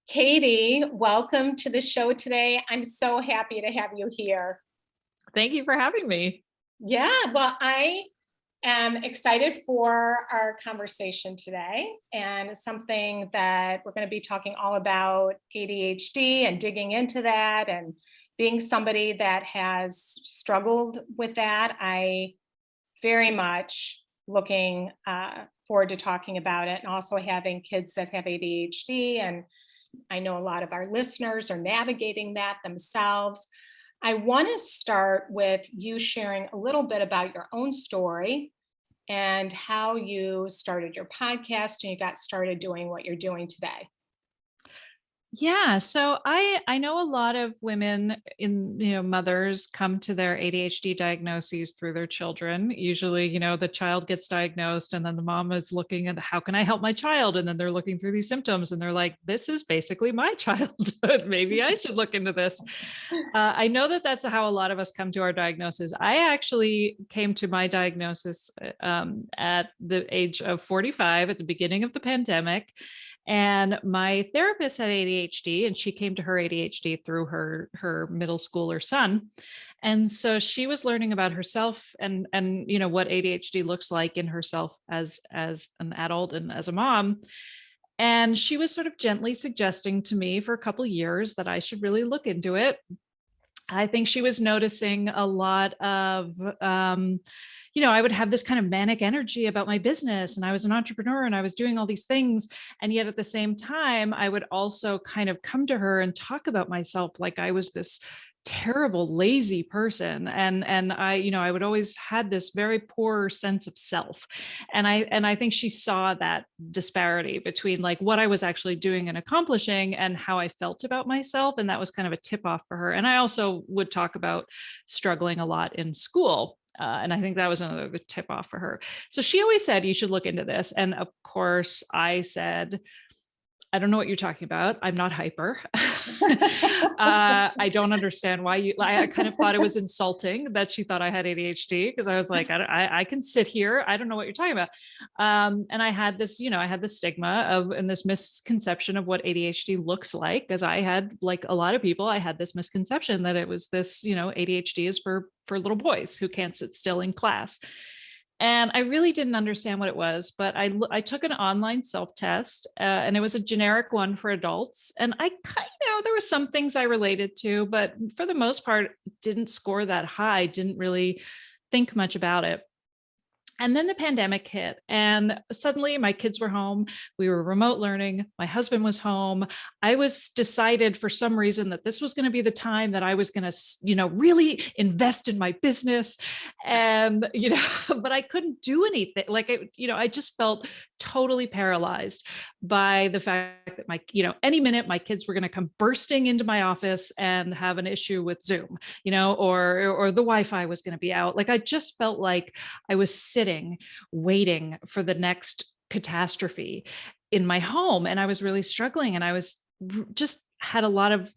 Katy, welcome to the show today. I'm so happy to have you here. Thank you for having me. Yeah, well, I am excited for our conversation today, and something that we're going to be talking all about ADHD and digging into that, and being somebody that has struggled with that. I very much looking forward to talking about it, and also having kids that have ADHD, and I know a lot of our listeners are navigating that themselves. I want to start with you sharing a little bit about your own story and how you started your podcast and you got started doing what you're doing today. Yeah, so I know a lot of women mothers come to their ADHD diagnoses through their children. Usually, the child gets diagnosed and then the mom is looking at how can I help my child? And then they're looking through these symptoms and they're like, this is basically my childhood. Maybe I should look into this. I know that that's how a lot of us come to our diagnosis. I actually came to my diagnosis at the age of 45 at the beginning of the pandemic. And my therapist had ADHD, and she came to her ADHD through her middle schooler son. And so she was learning about herself and what ADHD looks like in herself as an adult and as a mom. And she was sort of gently suggesting to me for a couple of years that I should really look into it. I think she was noticing a lot of I would have this kind of manic energy about my business, and I was an entrepreneur and I was doing all these things. And yet at the same time, I would also kind of come to her and talk about myself like I was this terrible, lazy person. And I would always had this very poor sense of self. And I think she saw that disparity between like what I was actually doing and accomplishing and how I felt about myself. And that was kind of a tip off for her. And I also would talk about struggling a lot in school. And I think that was another tip off for her. So she always said, you should look into this. And of course, I said, I don't know what you're talking about. I'm not hyper. I don't understand why I kind of thought it was insulting that she thought I had ADHD, because I was like, I can sit here. I don't know what you're talking about. And I had this, I had the stigma of, and this misconception of what ADHD looks like, because I had, like a lot of people, I had this misconception that it was this, ADHD is for little boys who can't sit still in class. And I really didn't understand what it was, but I took an online self-test and it was a generic one for adults. And I kind of, there were some things I related to, but for the most part, didn't score that high, didn't really think much about it. And then the pandemic hit, and suddenly my kids were home. We were remote learning. My husband was home. I was decided for some reason that this was going to be the time that I was going to, really invest in my business. And, but I couldn't do anything. Like, I just felt totally paralyzed by the fact that any minute my kids were going to come bursting into my office and have an issue with Zoom, or the Wi-Fi was going to be out. Like, I just felt like I was sitting waiting for the next catastrophe in my home, and I was really struggling, and I was just had a lot of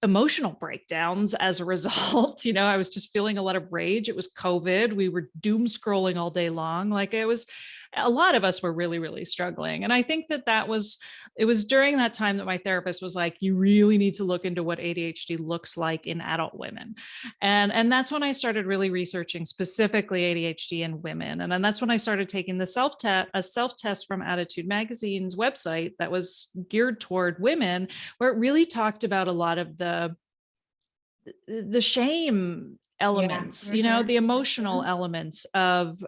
emotional breakdowns as a result. I was just feeling a lot of rage. It was COVID. We were doom scrolling all day long. Like, it was, a lot of us were really, really struggling. And I think that it was during that time that my therapist was like, you really need to look into what ADHD looks like in adult women. And that's when I started really researching specifically ADHD in women. And then that's when I started taking a self-test from Attitude Magazine's website that was geared toward women, where it really talked about a lot of the shame elements, the emotional elements of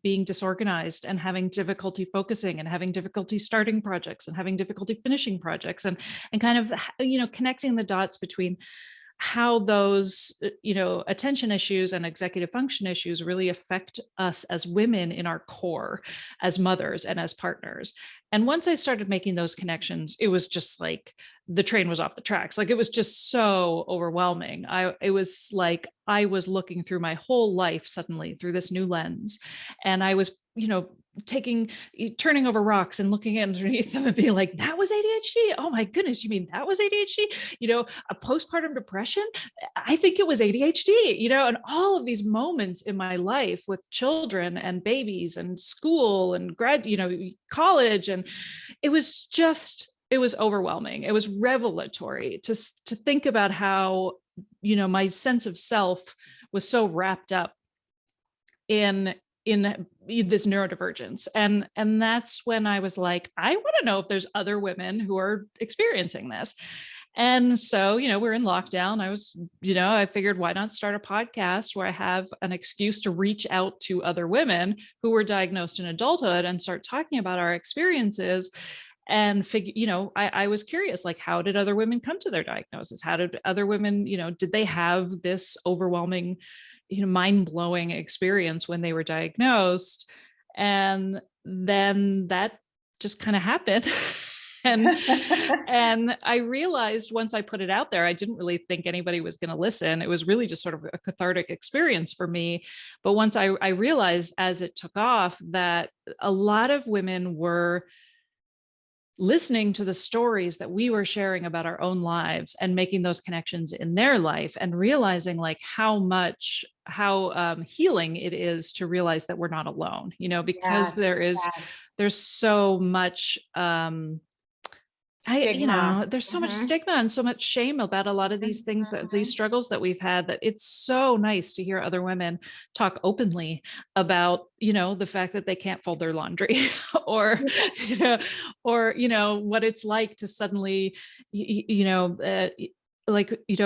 being disorganized and having difficulty focusing and having difficulty starting projects and having difficulty finishing projects, and kind of connecting the dots between how those attention issues and executive function issues really affect us as women in our core, as mothers and as partners. And once I started making those connections, it was just like the train was off the tracks. Like, it was just so overwhelming. It was like I was looking through my whole life suddenly through this new lens, and I was turning over rocks and looking underneath them and being like, that was ADHD. Oh my goodness, you mean that was ADHD? A postpartum depression. I think it was ADHD, and all of these moments in my life with children and babies and school and college. And it was just overwhelming. It was revelatory to think about how, my sense of self was so wrapped up in this neurodivergence. And that's when I was like, I want to know if there's other women who are experiencing this. And so, we're in lockdown. I figured, why not start a podcast where I have an excuse to reach out to other women who were diagnosed in adulthood and start talking about our experiences and figure, I was curious, like, how did other women come to their diagnosis? How did other women, did they have this overwhelming, mind-blowing experience when they were diagnosed? And then that just kind of happened. And I realized once I put it out there, I didn't really think anybody was going to listen. It was really just sort of a cathartic experience for me. But once I realized, as it took off, that a lot of women were listening to the stories that we were sharing about our own lives and making those connections in their life, and realizing like how healing it is to realize that we're not alone, because Yes. there's so much, Stigma. there's so much stigma and so much shame about a lot of these things, that these struggles that we've had, that it's so nice to hear other women talk openly about, the fact that they can't fold their laundry or, what it's like to suddenly,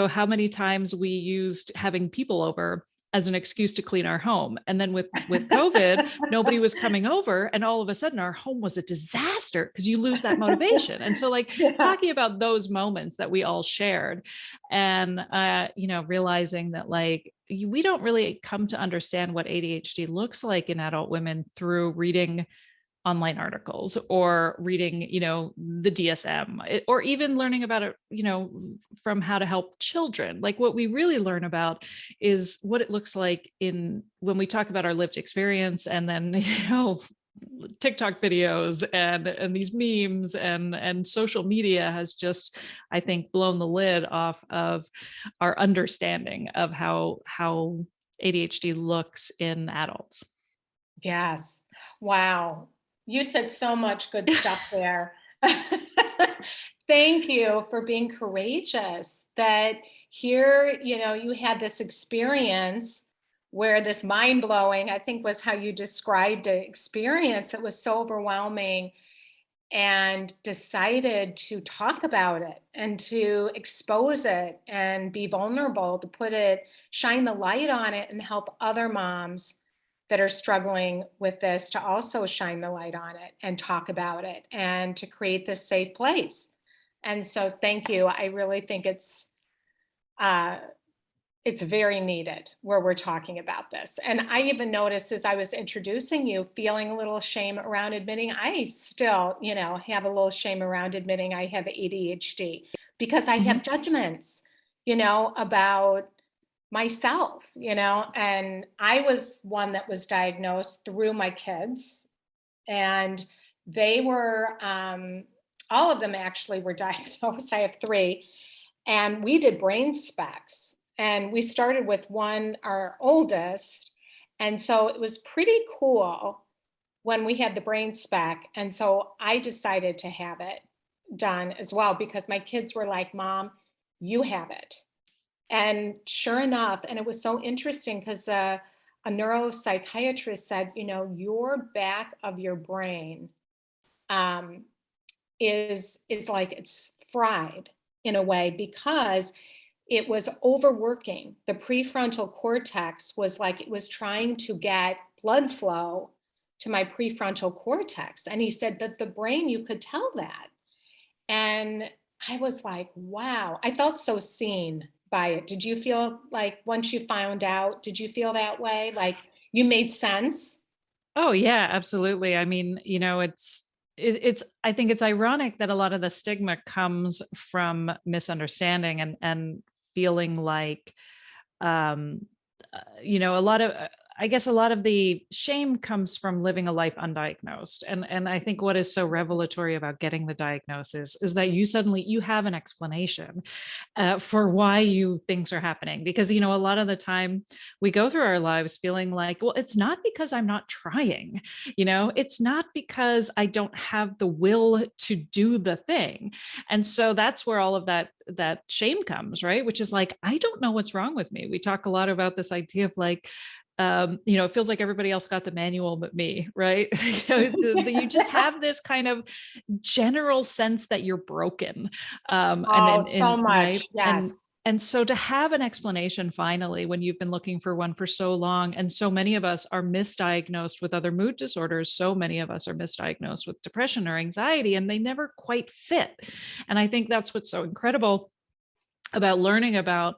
how many times we used having people over as an excuse to clean our home. And then with COVID, nobody was coming over. And all of a sudden our home was a disaster because you lose that motivation. And so talking about those moments that we all shared, and, realizing that we don't really come to understand what ADHD looks like in adult women through reading online articles or reading, the DSM, or even learning about it, from How to Help Children. Like, what we really learn about is what it looks like when we talk about our lived experience, and then, TikTok videos and these memes and social media has just, I think, blown the lid off of our understanding of how ADHD looks in adults. Yes. Wow. You said so much good stuff there. Thank you for being courageous that here, you had this experience where this mind-blowing, I think was how you described it, experience that was so overwhelming, and decided to talk about it and to expose it and be vulnerable, to shine the light on it and help other moms that are struggling with this to also shine the light on it and talk about it and to create this safe place. And so thank you. I really think it's very needed where we're talking about this. And I even noticed as I was introducing you, feeling a little shame around admitting I still, have a little shame around admitting I have ADHD, because I have judgments, about myself, and I was one that was diagnosed through my kids, and they were, all of them actually were diagnosed. I have 3, and we did brain specs, and we started with one, our oldest. And so it was pretty cool when we had the brain spec. And so I decided to have it done as well, because my kids were like, Mom, you have it. And sure enough, and it was so interesting because a neuropsychiatrist said, your back of your brain is like it's fried in a way, because it was overworking. The prefrontal cortex was like, it was trying to get blood flow to my prefrontal cortex. And he said that the brain, you could tell that. And I was like, wow, I felt so seen by it. Did you feel like once you found out, did you feel that way? Like you made sense? Oh yeah, absolutely. I mean, I think it's ironic that a lot of the stigma comes from misunderstanding and feeling like, a lot of, I guess a lot of the shame comes from living a life undiagnosed. And I think what is so revelatory about getting the diagnosis is that you have an explanation for why things are happening. Because, a lot of the time we go through our lives feeling like, well, it's not because I'm not trying, it's not because I don't have the will to do the thing. And so that's where all of that shame comes, right? Which is like, I don't know what's wrong with me. We talk a lot about this idea of like, it feels like everybody else got the manual but me, right? You just have this kind of general sense that you're broken. Oh, so Right. much. Yes. And so to have an explanation finally, when you've been looking for one for so long, and so many of us are misdiagnosed with other mood disorders, so many of us are misdiagnosed with depression or anxiety, and they never quite fit. And I think that's what's so incredible about learning about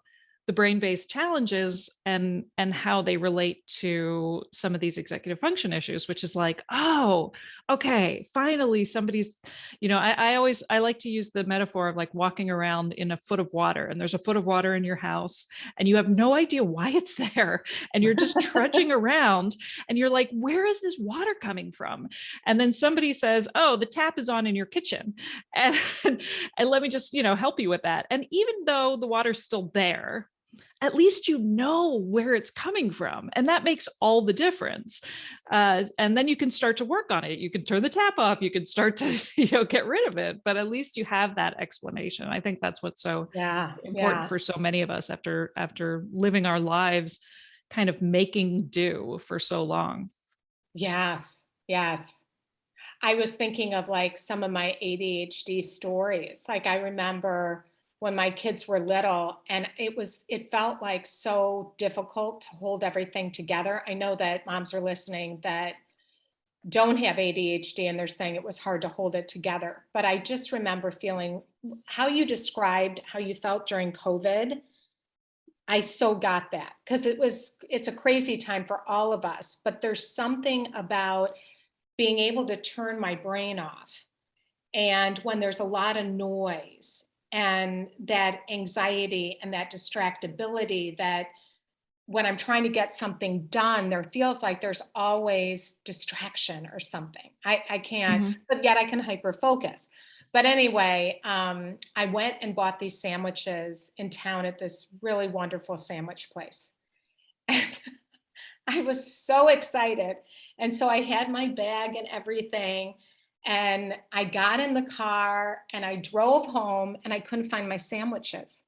the brain-based challenges and how they relate to some of these executive function issues, which is like, oh, okay, finally somebody's, I like to use the metaphor of like walking around in a foot of water, and there's a foot of water in your house and you have no idea why it's there, and you're just trudging around and you're like, where is this water coming from? And then somebody says, oh, the tap is on in your kitchen, and let me just help you with that. And even though the water's still there, at least you know where it's coming from. And that makes all the difference. And then you can start to work on it. You can turn the tap off. You can start to, get rid of it. But at least you have that explanation. I think that's what's so important for so many of us after living our lives kind of making do for so long. Yes. Yes. I was thinking of like some of my ADHD stories. Like I remember when my kids were little, and it felt like so difficult to hold everything together. I know that moms are listening that don't have ADHD and they're saying it was hard to hold it together. But I just remember feeling how you described how you felt during COVID. I so got that because it's a crazy time for all of us, but there's something about being able to turn my brain off. And when there's a lot of noise and that anxiety and that distractibility, that when I'm trying to get something done, there feels like there's always distraction or something. I can't, but yet I can hyper focus. But anyway, I went and bought these sandwiches in town at this really wonderful sandwich place. And I was so excited. And so I had my bag and everything. And I got in the car and I drove home and I couldn't find my sandwiches.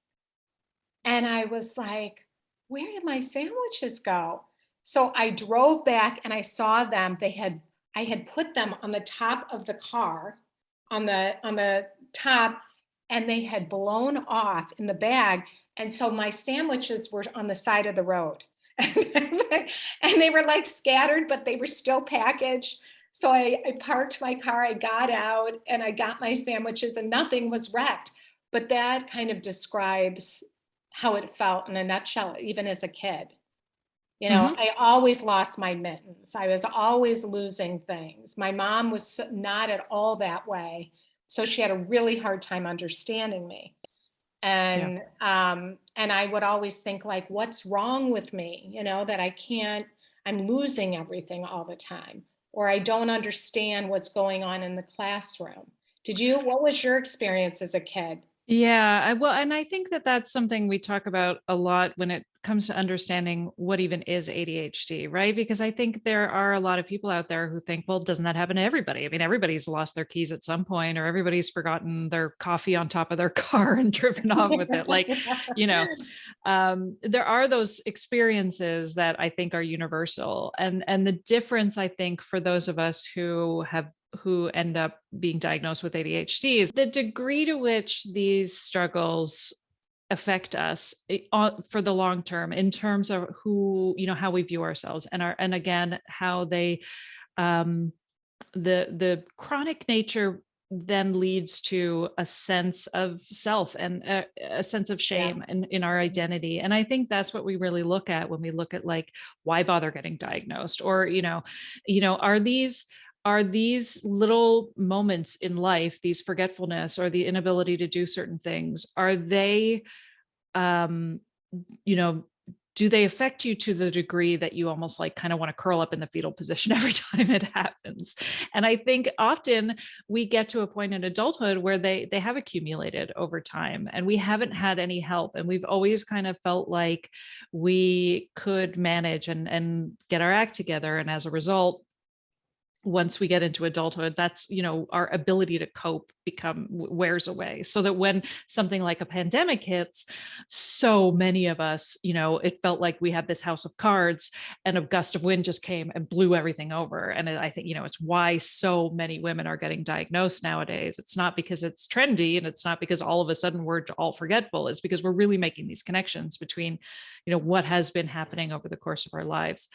And I was like, where did my sandwiches go? So I drove back and I saw them. I had put them on the top of the car, on the top, and they had blown off in the bag. And so my sandwiches were on the side of the road. And they were like scattered, but they were still packaged. So I parked my car, I got out and I got my sandwiches and nothing was wrecked. But that kind of describes how it felt in a nutshell, even as a kid. I always lost my mittens. I was always losing things. My mom was not at all that way. So she had a really hard time understanding me. And I would always think like, what's wrong with me? That I'm losing everything all the time, or I don't understand what's going on in the classroom. What was your experience as a kid? Yeah, well, and I think that that's something we talk about a lot when it comes to understanding what even is ADHD, right? Because I think there are a lot of people out there who think, well, doesn't that happen to everybody? I mean, everybody's lost their keys at some point, or everybody's forgotten their coffee on top of their car and driven off with it. Like, there are those experiences that I think are universal. And the difference, I think, for those of us who end up being diagnosed with ADHD is the degree to which these struggles affect us for the long term in terms of how we view ourselves and again, how they, the chronic nature then leads to a sense of self and a sense of shame in our identity. And I think that's what we really look at when we look at like, why bother getting diagnosed? Or, are these little moments in life, these forgetfulness or the inability to do certain things, are they, do they affect you to the degree that you almost like kind of want to curl up in the fetal position every time it happens? And I think often we get to a point in adulthood where they have accumulated over time and we haven't had any help. And we've always kind of felt like we could manage and get our act together. And as a result, once we get into adulthood, that's, our ability to cope wears away. So that when something like a pandemic hits, so many of us, it felt like we had this house of cards and a gust of wind just came and blew everything over. And I think, it's why so many women are getting diagnosed nowadays. It's not because it's trendy and it's not because all of a sudden we're all forgetful. It's because we're really making these connections between, what has been happening over the course of our lives.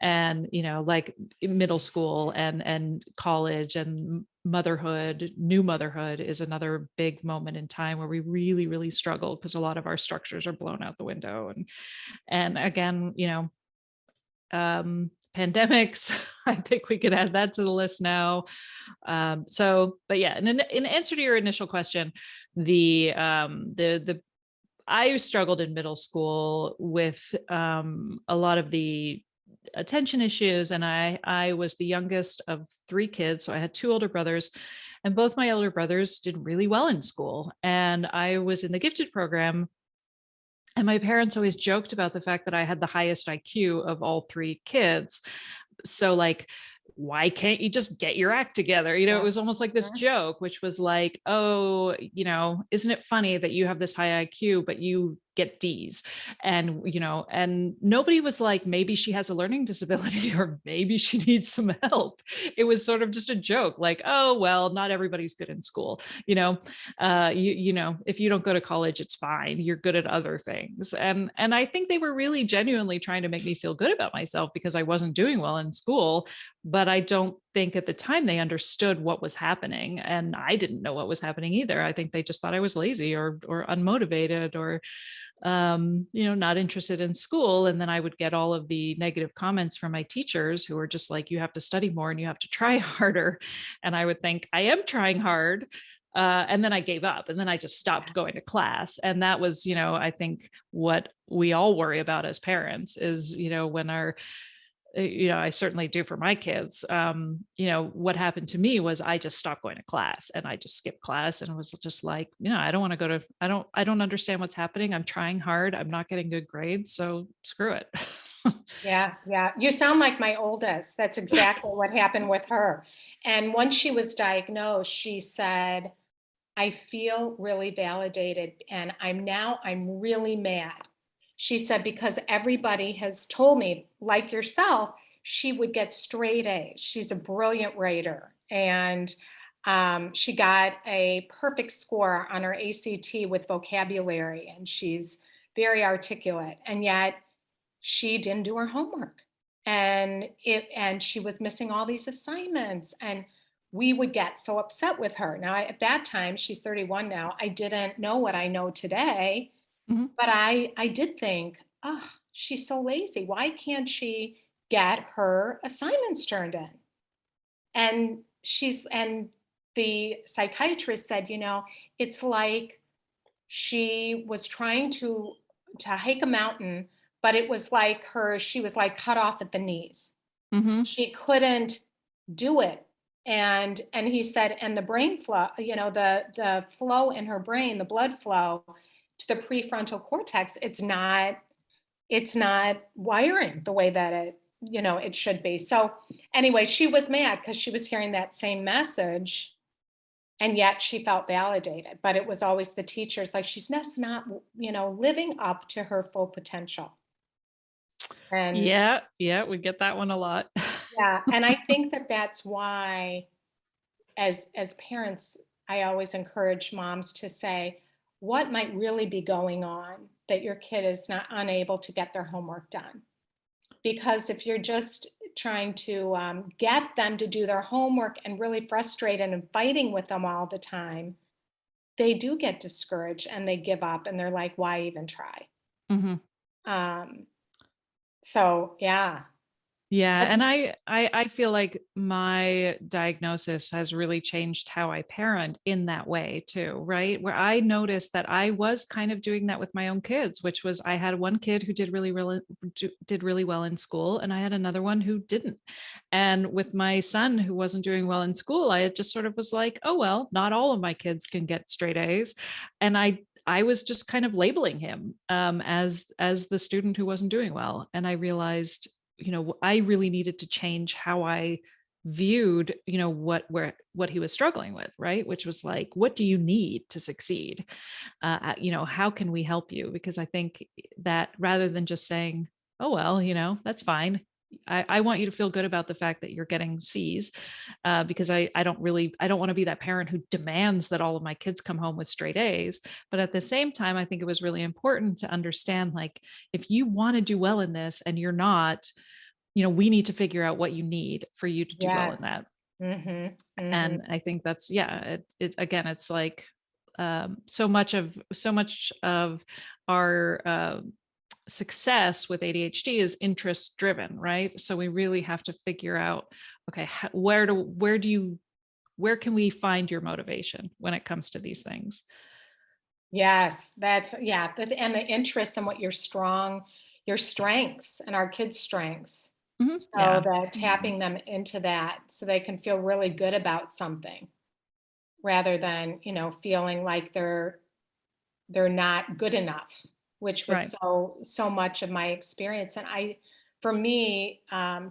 And, like middle school and college and motherhood, new motherhood is another big moment in time where we really, really struggle because a lot of our structures are blown out the window. And again, pandemics, I think we could add that to the list now. But yeah, and in answer to your initial question, I struggled in middle school with a lot of the attention issues. And I was the youngest of 3 kids. So I had 2 older brothers, and both my elder brothers did really well in school. And I was in the gifted program. And my parents always joked about the fact that I had the highest IQ of all 3 kids. So like, why can't you just get your act together? It was almost like this joke, which was like, oh, isn't it funny that you have this high IQ, but you get D's? And, and nobody was like, maybe she has a learning disability or maybe she needs some help. It was sort of just a joke, like, oh, well, not everybody's good in school. If you don't go to college, it's fine. You're good at other things. And I think they were really genuinely trying to make me feel good about myself because I wasn't doing well in school. But I don't think at the time they understood what was happening. And I didn't know what was happening either. I think they just thought I was lazy or unmotivated or, not interested in school. And then I would get all of the negative comments from my teachers who were just like, you have to study more and you have to try harder. And I would think I am trying hard. And then I gave up and then I just stopped going to class. And that was, I think what we all worry about as parents is, when I certainly do for my kids. What happened to me was I just stopped going to class and I just skipped class and was just like, I don't want to go to, I don't understand what's happening. I'm trying hard. I'm not getting good grades. So screw it. Yeah, yeah. You sound like my oldest. That's exactly what happened with her. And once she was diagnosed, she said, I feel really validated and I'm really mad. She said, because everybody has told me, like yourself, she would get straight A's. She's a brilliant writer. And she got a perfect score on her ACT with vocabulary, and she's very articulate. And yet she didn't do her homework. And she was missing all these assignments. And we would get so upset with her. Now, at that time, she's 31 now, I didn't know what I know today. Mhm. But I did think, oh, she's so lazy. Why can't she get her assignments turned in? And the psychiatrist said, it's like she was trying to hike a mountain, but it was like she was like cut off at the knees. Mhm. She couldn't do it. And he said, and the brain flow, the flow in her brain, the blood flow to the prefrontal cortex, it's not wiring the way that it should be. So anyway, she was mad because she was hearing that same message and yet she felt validated. But it was always the teachers, like, she's just not, living up to her full potential. And Yeah, we get that one a lot. yeah, and I think that that's why as parents, I always encourage moms to say, what might really be going on that your kid is not unable to get their homework done? Because if you're just trying to get them to do their homework and really frustrated and fighting with them all the time, they do get discouraged and they give up and they're like, why even try? Mhm. Um, so yeah. Yeah. And I feel like my diagnosis has really changed how I parent in that way too, right? Where I noticed that I was kind of doing that with my own kids, which was I had one kid who did really well in school, and I had another one who didn't. And with my son who wasn't doing well in school, I just sort of was like, oh well, not all of my kids can get straight A's. And I was just kind of labeling him as the student who wasn't doing well. And I realized, I really needed to change how I viewed, what he was struggling with, right? Which was like, what do you need to succeed? How can we help you? Because I think that rather than just saying, oh, well, that's fine. I want you to feel good about the fact that you're getting C's, because I don't want to be that parent who demands that all of my kids come home with straight A's. But at the same time, I think it was really important to understand, like, if you want to do well in this and you're not, we need to figure out what you need for you to do well in Yes. that. Mm-hmm. Mm-hmm. And I think that's, yeah, again, it's like, so much of our success with ADHD is interest driven, right? So we really have to figure out, okay, where can we find your motivation when it comes to these things? Yes, and the interest in what your strengths and our kids' strengths. So Yeah. that tapping them into that so they can feel really good about something rather than, feeling like they're not good enough, which was Right. so much of my experience. And for me,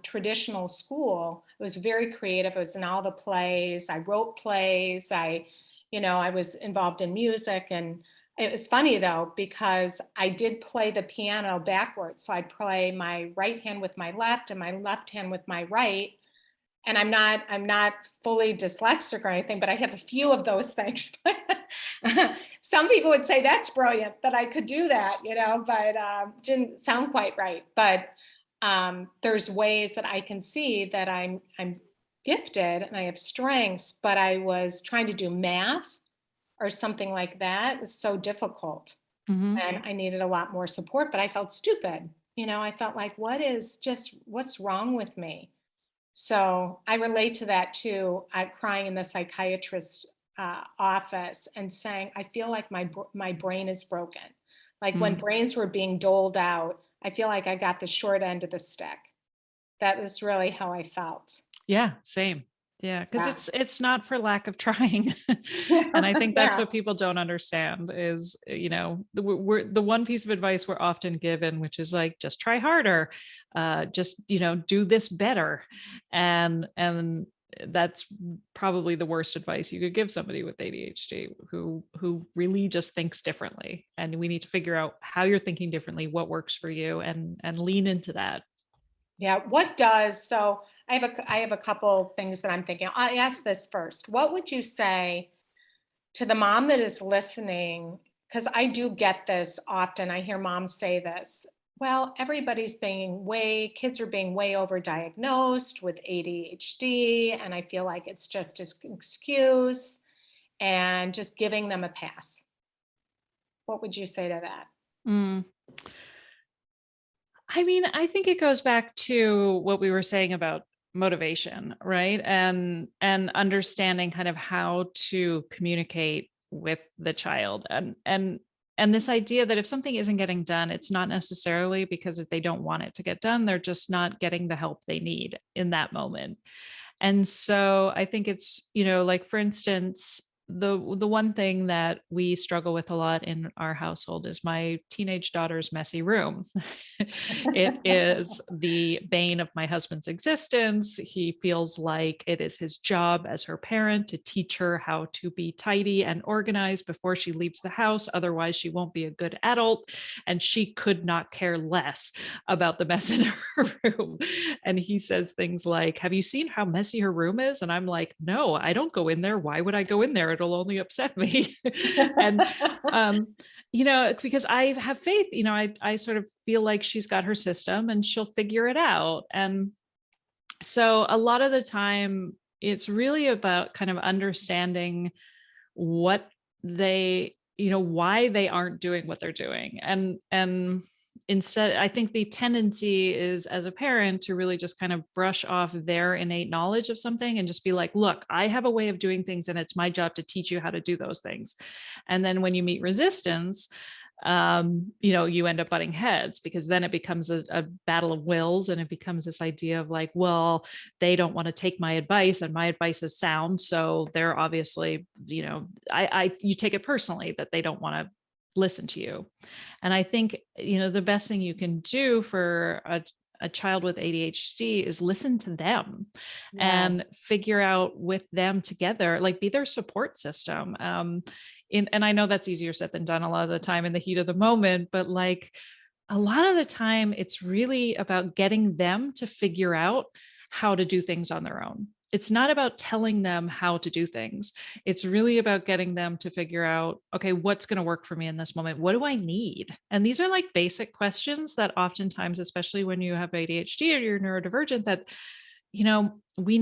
traditional school, it was very creative. I was in all the plays. I wrote plays. I was involved in music. And it was funny though, because I did play the piano backwards. So I'd play my right hand with my left and my left hand with my right. And I'm not fully dyslexic or anything, but I have a few of those things. Some people would say that's brilliant that I could do that, but didn't sound quite right. But there's ways that I can see that I'm gifted and I have strengths, but I was trying to do math or something like that. It was so difficult. Hmm. And I needed a lot more support, but I felt stupid. I felt like, what's wrong with me? So I relate to that too. I'm crying in the psychiatrist's office and saying, I feel like my brain is broken. Like when brains were being doled out, I feel like I got the short end of the stick. That was really how I felt. Yeah, same. Yeah, because Yeah. it's not for lack of trying. And I think that's Yeah. what people don't understand is, the one piece of advice we're often given, which is like, just try harder, just, do this better. And that's probably the worst advice you could give somebody with ADHD who really just thinks differently. And we need to figure out how you're thinking differently, what works for you, and lean into that. Yeah. So I have a couple things that I'm thinking. I'll ask this first. What would you say to the mom that is listening? Because I do get this often. I hear moms say this. Well, kids are being way overdiagnosed with ADHD, and I feel like it's just an excuse and just giving them a pass. What would you say to that? Mm. I mean, I think it goes back to what we were saying about motivation, right? And understanding kind of how to communicate with the child, and this idea that if something isn't getting done, it's not necessarily because if they don't want it to get done, they're just not getting the help they need in that moment. And so I think it's, like, for instance, the one thing that we struggle with a lot in our household is my teenage daughter's messy room. It is the bane of my husband's existence. He feels like it is his job as her parent to teach her how to be tidy and organized before she leaves the house. Otherwise, she won't be a good adult. And she could not care less about the mess in her room. And he says things like, have you seen how messy her room is? And I'm like, no, I don't go in there. Why would I go in there? It'll only upset me. And, because I have faith, I sort of feel like she's got her system and she'll figure it out. And so a lot of the time, it's really about kind of understanding what why they aren't doing what they're doing. And instead, I think the tendency is as a parent to really just kind of brush off their innate knowledge of something and just be like, look, I have a way of doing things and it's my job to teach you how to do those things. And then when you meet resistance, you end up butting heads, because then it becomes a battle of wills, and it becomes this idea of like, well, they don't want to take my advice and my advice is sound. So they're obviously, you take it personally that they don't want to listen to you. And I think, the best thing you can do for a child with ADHD is listen to them and figure out with them together, like be their support system. And I know that's easier said than done a lot of the time in the heat of the moment, but like a lot of the time, it's really about getting them to figure out how to do things on their own. It's not about telling them how to do things. It's really about getting them to figure out, okay, what's going to work for me in this moment? What do I need? And these are like basic questions that oftentimes, especially when you have ADHD or you're neurodivergent, that, we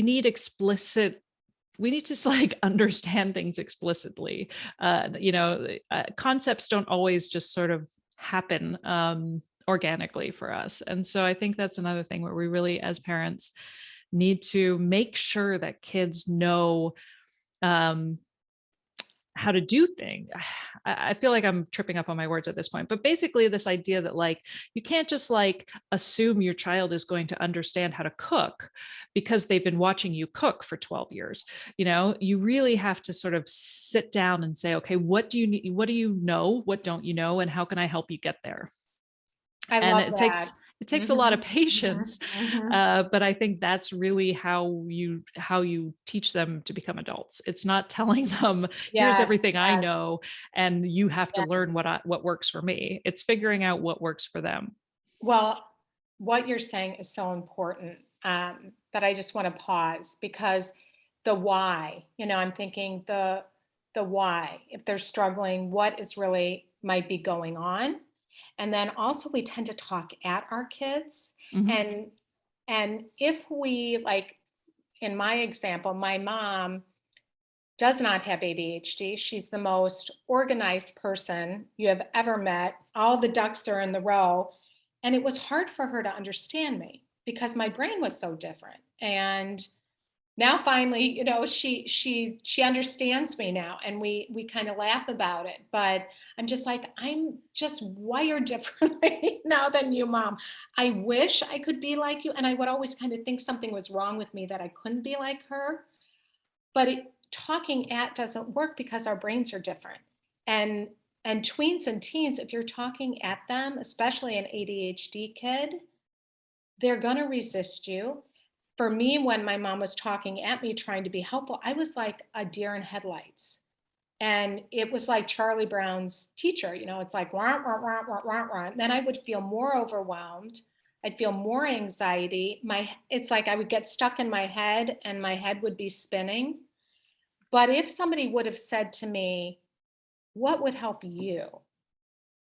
need explicit, we need to like understand things explicitly. Concepts don't always just sort of happen organically for us. And so I think that's another thing where we really, as parents, need to make sure that kids know how to do things. I feel like I'm tripping up on my words at this point, but basically this idea that like, you can't just like assume your child is going to understand how to cook because they've been watching you cook for 12 years. You really have to sort of sit down and say, okay, what do you need? What do you know? What don't you know? And how can I help you get there? I love that. It takes a lot of patience, but I think that's really how you teach them to become adults. It's not telling them, here's everything I know, and you have to learn what works for me. It's figuring out what works for them. Well, what you're saying is so important, that I just want to pause, because the why, I'm thinking the why, if they're struggling, what is really might be going on. And then also we tend to talk at our kids. Mm-hmm. And if we, like in my example, my mom does not have ADHD. She's the most organized person you have ever met. All the ducks are in the row. And it was hard for her to understand me because my brain was so different. And now finally, she understands me now, and we kind of laugh about it. But I'm just like, I'm just wired differently now than you, Mom. I wish I could be like you, and I would always kind of think something was wrong with me that I couldn't be like her. But talking at doesn't work because our brains are different. And tweens and teens, if you're talking at them, especially an ADHD kid, they're going to resist you. For me, when my mom was talking at me, trying to be helpful, I was like a deer in headlights. And it was like Charlie Brown's teacher, it's like, wah, wah, wah, wah, wah, wah. Then I would feel more overwhelmed. I'd feel more anxiety. It's like I would get stuck in my head and my head would be spinning. But if somebody would have said to me, what would help you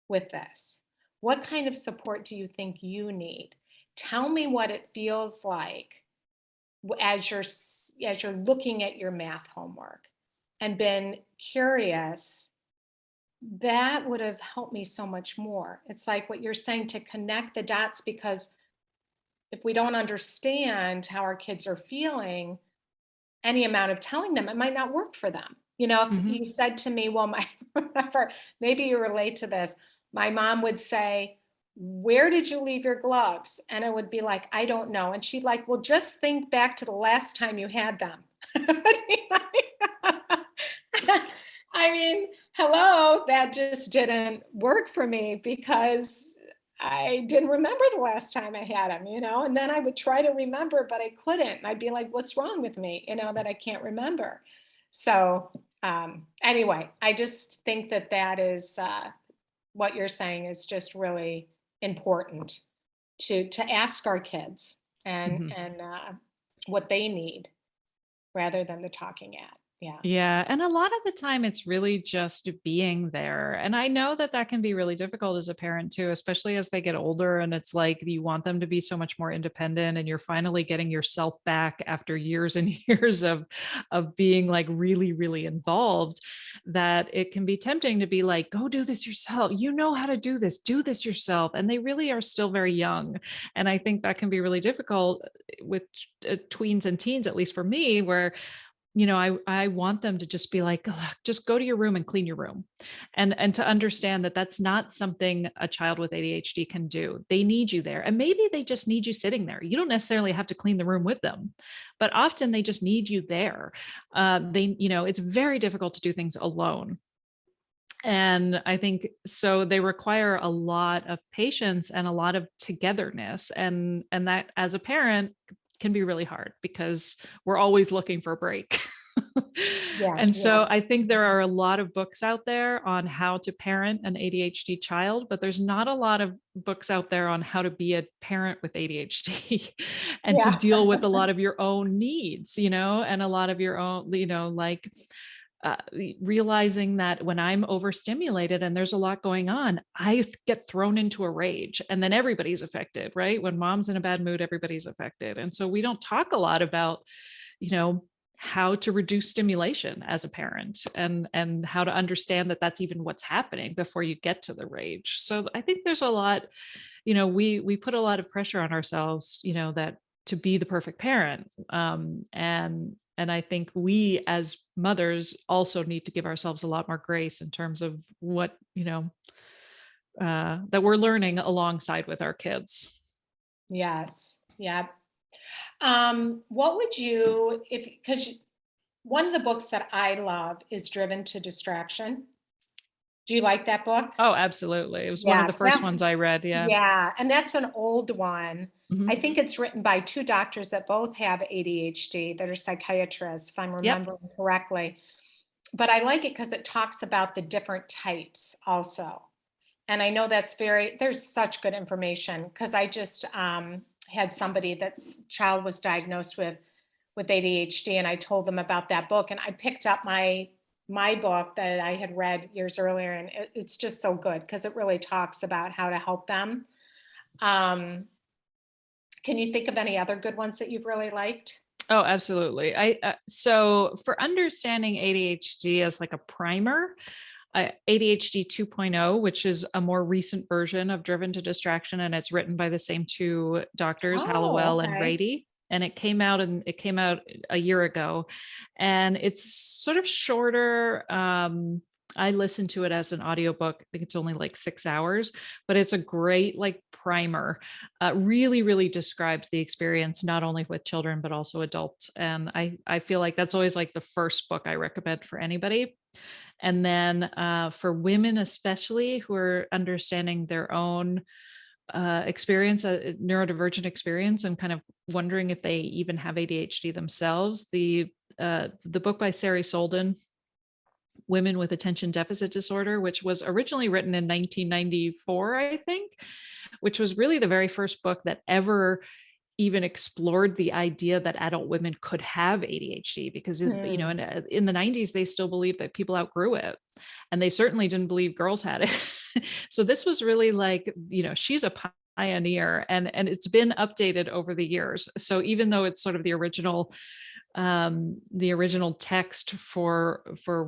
with this? What kind of support do you think you need? Tell me what it feels like as you're looking at your math homework, and been curious, that would have helped me so much more. It's like what you're saying, to connect the dots, because if we don't understand how our kids are feeling, any amount of telling them, it might not work for them. If you said to me, well, maybe you relate to this, my mom would say, where did you leave your gloves? And I would be like, I don't know. And she'd like, well, just think back to the last time you had them. I mean, hello, that just didn't work for me because I didn't remember the last time I had them, and then I would try to remember, but I couldn't. And I'd be like, what's wrong with me, that I can't remember. So anyway, I just think that is what you're saying is just really important to ask our kids and what they need rather than the talking at. Yeah. Yeah. And a lot of the time it's really just being there. And I know that that can be really difficult as a parent too, especially as they get older. And it's like you want them to be so much more independent and you're finally getting yourself back after years and years of being like really, really involved, that it can be tempting to be like, go do this yourself. You know how to do this yourself. And they really are still very young. And I think that can be really difficult with tweens and teens, at least for me, where I want them to just be like, "Ugh, just go to your room and clean your room." And to understand that that's not something a child with ADHD can do. They need you there. And maybe they just need you sitting there. You don't necessarily have to clean the room with them, but often they just need you there. It's very difficult to do things alone. And I think so they require a lot of patience and a lot of togetherness. And that as a parent can be really hard because we're always looking for a break. Yeah. And Yeah. so I think there are a lot of books out there on how to parent an ADHD child, but there's not a lot of books out there on how to be a parent with ADHD and to Yeah. deal with a lot of your own needs, and a lot of your own, like uh, realizing that when I'm overstimulated and there's a lot going on, I get thrown into a rage and then everybody's affected, right? When mom's in a bad mood, everybody's affected. And so we don't talk a lot about, you know, how to reduce stimulation as a parent and how to understand that that's even what's happening before you get to the rage. So I think there's a lot, we put a lot of pressure on ourselves, that to be the perfect parent. And I think we as mothers also need to give ourselves a lot more grace in terms of what, that we're learning alongside with our kids. Yes. Yeah. What would you, because one of the books that I love is Driven to Distraction. Do you like that book? Oh, absolutely. It was one of Yeah. the first ones I read. Yeah. Yeah. And that's an old one. I Mhm. think it's written by two doctors that both have ADHD that are psychiatrists, if I'm Yep. remembering correctly. But I like it because it talks about the different types also. And I know there's such good information because I just had somebody that's child was diagnosed with ADHD, and I told them about that book, and I picked up my book that I had read years earlier, and it's just so good because it really talks about how to help them. Um, can you think of any other good ones that you've really liked? Oh, absolutely. So for understanding ADHD as like a primer, ADHD 2.0, which is a more recent version of Driven to Distraction, and it's written by the same two doctors, Oh, Hallowell and okay. Rady. And it came out a year ago, and it's sort of shorter. I listened to it as an audiobook. I think it's only like 6 hours, but it's a great like primer. Really, really describes the experience not only with children but also adults. And I feel like that's always like the first book I recommend for anybody. And then for women, especially who are understanding their own experience, a neurodivergent experience, and kind of wondering if they even have ADHD themselves, the book by Sari Solden, Women with Attention Deficit Disorder, which was originally written in 1994, I think, which was really the very first book that ever even explored the idea that adult women could have ADHD, because Hmm. in the 90s they still believed that people outgrew it, and they certainly didn't believe girls had it. So this was really like, she's a pioneer, and it's been updated over the years. So even though it's sort of the original text for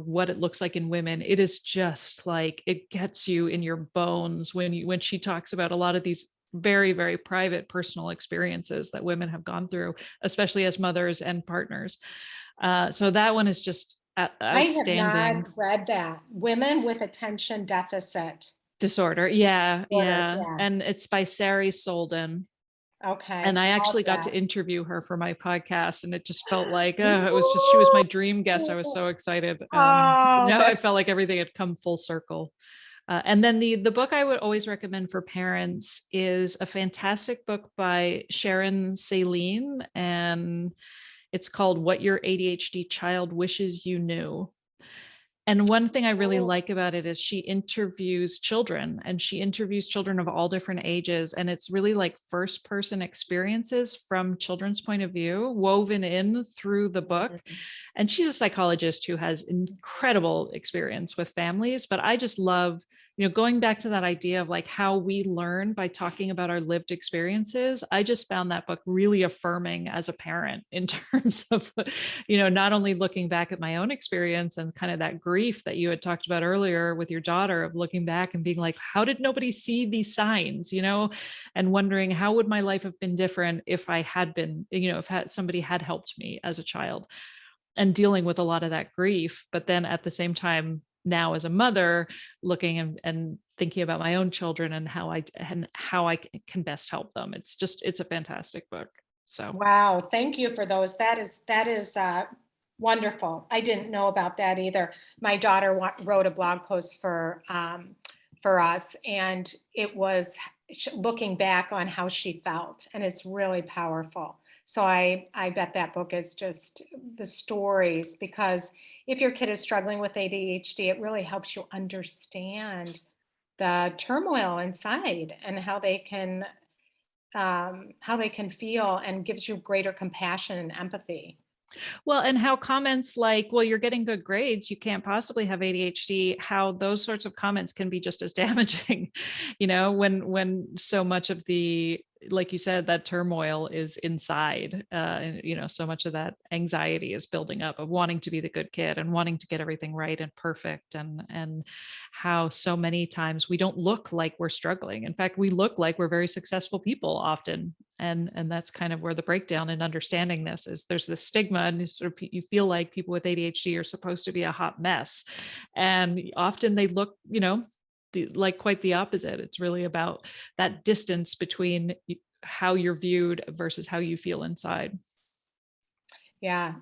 what it looks like in women, it is just like it gets you in your bones when she talks about a lot of these very, very private personal experiences that women have gone through, especially as mothers and partners. So that one is just I have not outstanding. read that. Women with Attention Deficit Disorder, yeah, Disorder. yeah. Yeah. And it's by Sari Solden. And Okay. I Love actually got that. to interview her for my podcast, and it just felt like she was my dream guest. I was so excited. Oh, Now I that's felt like everything had come full circle. And then the book I would always recommend for parents is a fantastic book by Sharon Saline, and it's called What Your ADHD Child Wishes You Knew. And one thing I really Oh. like about it is she interviews children, and she interviews children of all different ages. And it's really like first person experiences from children's point of view woven in through the book. And she's a psychologist who has incredible experience with families. But I just love, going back to that idea of like how we learn by talking about our lived experiences. I just found that book really affirming as a parent in terms of, not only looking back at my own experience and kind of that grief that you had talked about earlier with your daughter, of looking back and being like, how did nobody see these signs, and wondering how would my life have been different if I had been, if somebody had helped me as a child, and dealing with a lot of that grief. But then at the same time, now as a mother, looking and thinking about my own children and how I can best help them. It's a fantastic book. So Wow, thank you for those. That is wonderful. I didn't know about that either. My daughter wrote a blog post for us, and it was looking back on how she felt, and it's really powerful. So I bet that book is just the stories, because if your kid is struggling with ADHD, it really helps you understand the turmoil inside and how they can feel, and gives you greater compassion and empathy. well, and how comments like, well, you're getting good grades, you can't possibly have ADHD, how those sorts of comments can be just as damaging, when so much of the, like you said, that turmoil is inside, and so much of that anxiety is building up of wanting to be the good kid and wanting to get everything right and perfect, and how so many times we don't look like we're struggling. In fact, we look like we're very successful people often. And that's kind of where the breakdown in understanding this is. There's this stigma, and you feel like people with ADHD are supposed to be a hot mess, and often they look, like quite the opposite. It's really about that distance between how you're viewed versus how you feel inside. Yeah,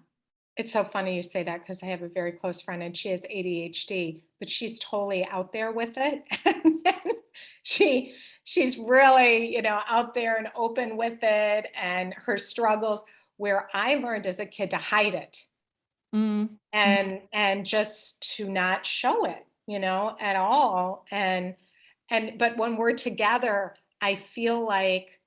it's so funny you say that, because I have a very close friend and she has ADHD, but she's totally out there with it. And then she she's really, out there and open with it and her struggles, where I learned as a kid to hide it, Mm, mhm. and just to not show it, at all. And but when we're together, I feel like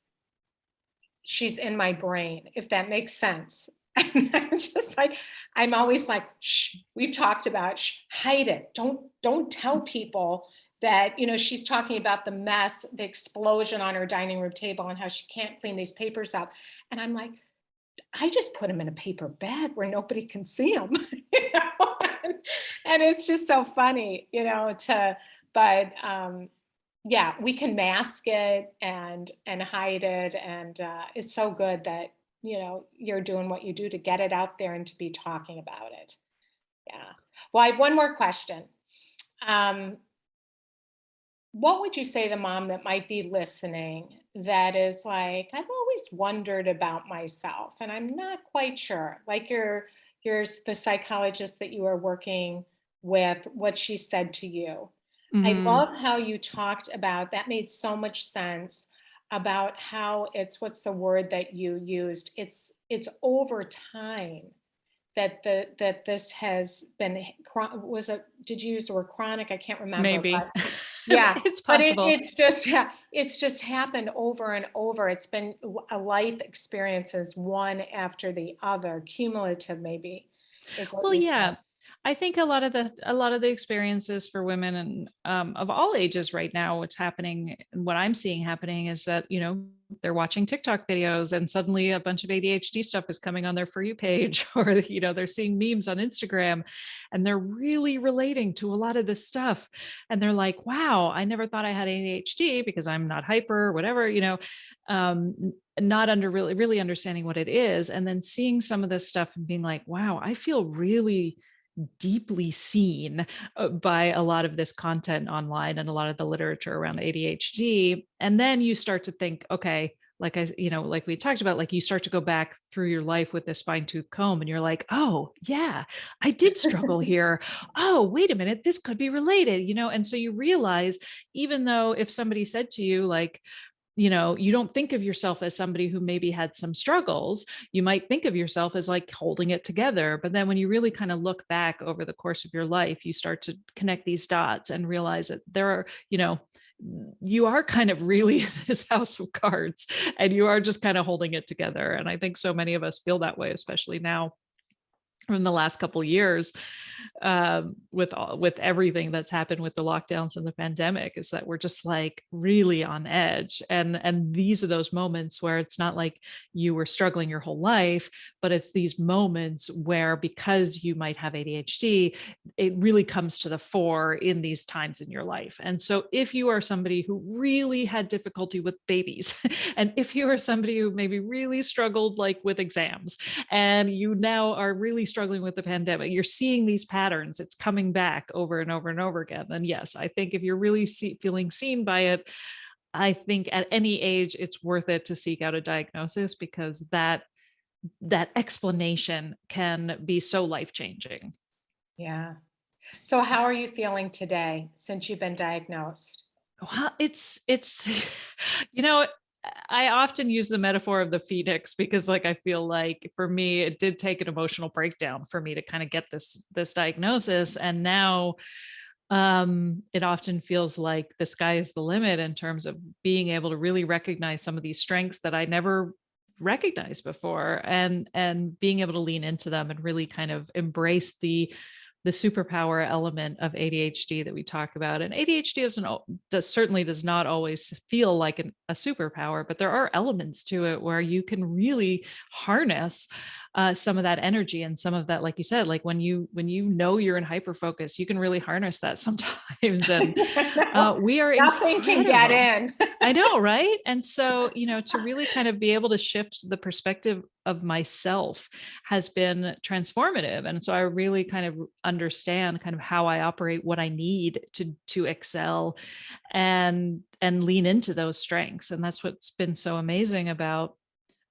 she's in my brain, if that makes sense. And I'm just like, I'm always like, shh, we've talked about, shh, hide it. Don't tell people that, she's talking about the mess, the explosion on her dining room table and how she can't clean these papers up. And I'm like, I just put them in a paper bag where nobody can see them. you know? And it's just so funny, but yeah, we can mask it and hide it, and it's so good that you're doing what you do to get it out there and to be talking about it. Yeah. Well, I have one more question. Um, what would you say to mom that might be listening, that is like, I've always wondered about myself and I'm not quite sure, like you're the psychologist that you are working with, what she said to you. I Mhm. love how you talked about that, made so much sense, about how it's, what's the word that you used, it's over time that this has been was it, did you use the word chronic, I can't remember, but Maybe. yeah, It's but possible. it's just, yeah, it's just happened over and over. It's been a life experiences, one after the other, cumulative maybe, is what Well, you said. yeah. I think a lot of the experiences for women and of all ages right now, what's happening and what I'm seeing happening is that, they're watching TikTok videos and suddenly a bunch of ADHD stuff is coming on their For You page, or, they're seeing memes on Instagram and they're really relating to a lot of this stuff. And they're like, wow, I never thought I had ADHD because I'm not hyper or whatever, not under really understanding what it is. And then seeing some of this stuff and being like, wow, I feel really deeply seen by a lot of this content online and a lot of the literature around ADHD. And then you start to think, okay, like we talked about, like you start to go back through your life with this fine tooth comb and you're like, oh, yeah, I did struggle here. Oh, wait a minute, this could be related, And so you realize, even though if somebody said to you, like, you don't think of yourself as somebody who maybe had some struggles. You might think of yourself as like holding it together. But then when you really kind of look back over the course of your life, you start to connect these dots and realize that there are, you are kind of really this house of cards, and you are just kind of holding it together. And I think so many of us feel that way, especially now in the last couple of years, with everything that's happened with the lockdowns and the pandemic, is that we're just like really on edge. And these are those moments where it's not like you were struggling your whole life, but it's these moments where, because you might have ADHD, it really comes to the fore in these times in your life. And so if you are somebody who really had difficulty with babies, and if you are somebody who maybe really struggled like with exams, and you now are really struggling with the pandemic, you're seeing these patterns, it's coming back over and over and over again. And yes, I think if you're really feeling seen by it, I think at any age, it's worth it to seek out a diagnosis, because that explanation can be so life-changing. Yeah. So how are you feeling today since you've been diagnosed? Well, it's you know, I often use the metaphor of the phoenix, because like I feel like for me it did take an emotional breakdown for me to kind of get this diagnosis, and now it often feels like the sky is the limit in terms of being able to really recognize some of these strengths that I never recognized before, and being able to lean into them and really kind of embrace the superpower element of ADHD that we talk about. And ADHD certainly does not always feel like a superpower, but there are elements to it where you can really harness some of that energy and some of that, like you said, like when you know you're in hyper focus, you can really harness that sometimes. And we are Nothing can get incredible. in. I know, right? And so, to really kind of be able to shift the perspective of myself has been transformative. And so I really kind of understand kind of how I operate, what I need to excel and lean into those strengths. And that's what's been so amazing about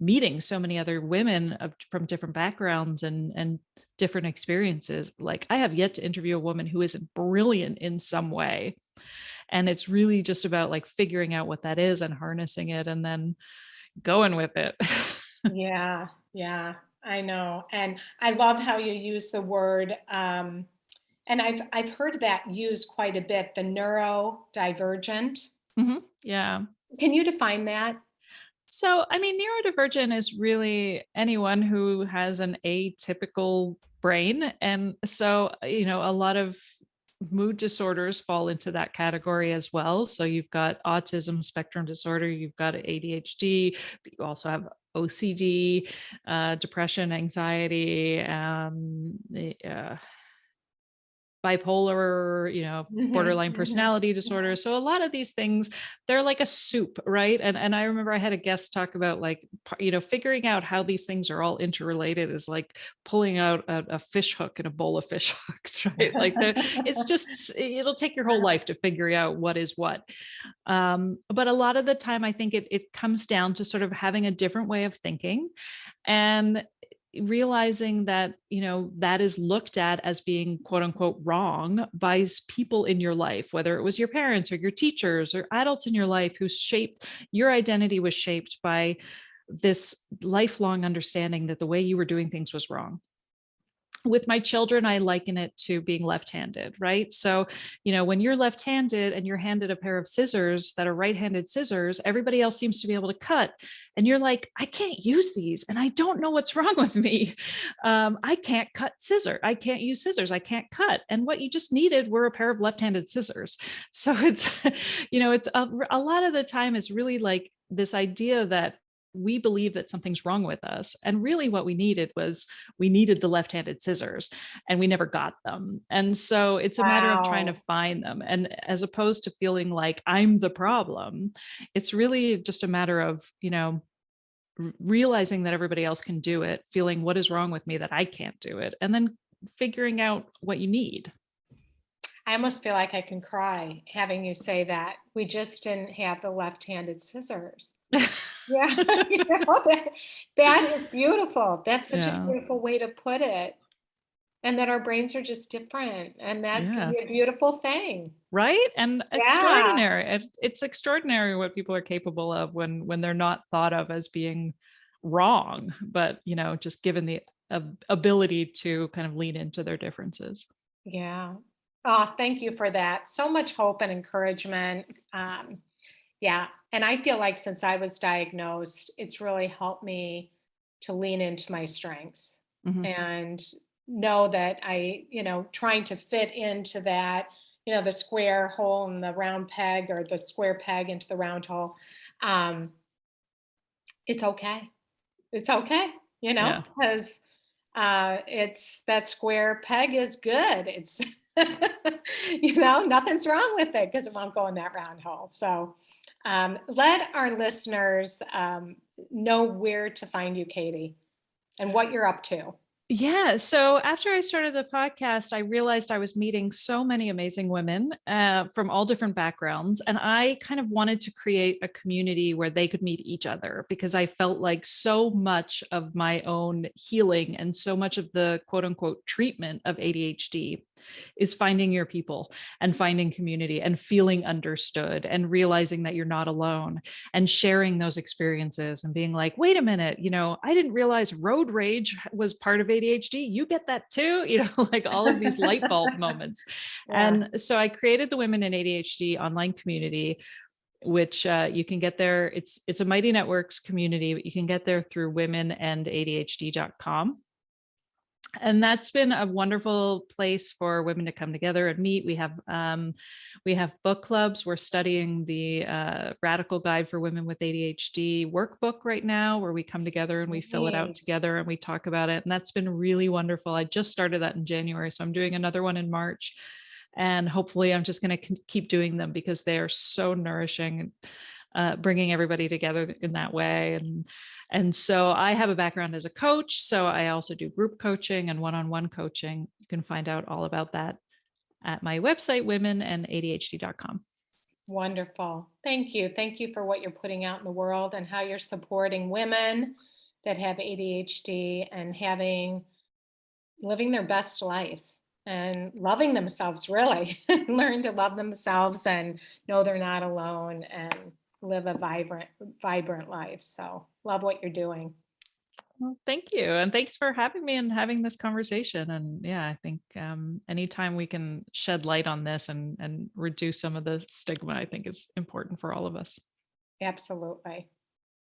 meeting so many other women from different backgrounds and different experiences. Like, I have yet to interview a woman who isn't brilliant in some way. And it's really just about like figuring out what that is and harnessing it and then going with it. Yeah, yeah, I know. And I love how you use the word, and I've heard that used quite a bit, the neurodivergent. Yeah. Can you define that? So, I mean, neurodivergent is really anyone who has an atypical brain. And so, a lot of mood disorders fall into that category as well. So, you've got autism spectrum disorder, you've got ADHD, but you also have OCD, depression, anxiety, bipolar, Mhm, borderline mhm, personality mhm. disorder. So a lot of these things, they're like a soup, right? And I remember I had a guest talk about like, figuring out how these things are all interrelated is like pulling out a fish hook in a bowl of fish hooks, right? Like it'll take your whole life to figure out what is what. But a lot of the time, I think it comes down to sort of having a different way of thinking and realizing that that is looked at as being quote unquote wrong by people in your life, whether it was your parents or your teachers or adults in your life who shaped your identity, was shaped by this lifelong understanding that the way you were doing things was wrong. With my children, I liken it to being left-handed, right? So, when you're left-handed and you're handed a pair of scissors that are right-handed scissors, everybody else seems to be able to cut. And you're like, I can't use these. And I don't know what's wrong with me. I can't I can't use scissors. I can't cut. And what you just needed were a pair of left-handed scissors. So it's, it's a lot of the time, it's really like this idea that we believe that something's wrong with us. And really what we needed the left-handed scissors, and we never got them. And so it's a matter of trying to Wow. find them. And as opposed to feeling like I'm the problem, it's really just a matter of, realizing that everybody else can do it, feeling what is wrong with me that I can't do it, and then figuring out what you need. I almost feel like I can cry having you say that. We just didn't have the left-handed scissors. Yeah, that is beautiful. That's such a Yeah. beautiful way to put it. And that our brains are just different, and that can Yeah. be a beautiful thing. right? And Yeah. extraordinary. It's extraordinary what people are capable of when they're not thought of as being wrong, but just given the ability to kind of lean into their differences. Yeah. Oh, thank you for that. So much hope and encouragement. Yeah. And I feel like since I was diagnosed, it's really helped me to lean into my strengths Mhm. and know that trying to fit into that, the square hole in the round peg or the square peg into the round hole. Um, it's okay. It's okay, Yeah. because it's that square peg is good. It's, nothing's wrong with it because it won't go in that round hole. So let our listeners know where to find you, Katy, and what you're up to. Yeah. So after I started the podcast, I realized I was meeting so many amazing women from all different backgrounds. And I kind of wanted to create a community where they could meet each other because I felt like so much of my own healing and so much of the quote unquote treatment of ADHD is finding your people and finding community and feeling understood and realizing that you're not alone and sharing those experiences and being like, wait a minute, I didn't realize road rage was part of ADHD. You get that too, like all of these light bulb moments. Yeah. And so I created the Women in ADHD online community, which you can get there. It's a Mighty Networks community, but you can get there through womenandadhd.com. And that's been a wonderful place for women to come together and meet. We have book clubs. We're studying the Radical Guide for Women with ADHD workbook right now, where we come together and we fill it out Great. together and we talk about it. And that's been really wonderful. I just started that in January, so I'm doing another one in March. And hopefully I'm just going to keep doing them because they are so nourishing, bringing everybody together in that way. And so I have a background as a coach. So I also do group coaching and one-on-one coaching. You can find out all about that at my website, womenandadhd.com. Wonderful. Thank you. Thank you for what you're putting out in the world and how you're supporting women that have ADHD and living their best life and loving themselves, really. Learn to love themselves and know they're not alone and live a vibrant life. So love what you're doing. Well, thank you. And thanks for having me and having this conversation. And yeah, I think anytime we can shed light on this and reduce some of the stigma, I think is important for all of us. Absolutely.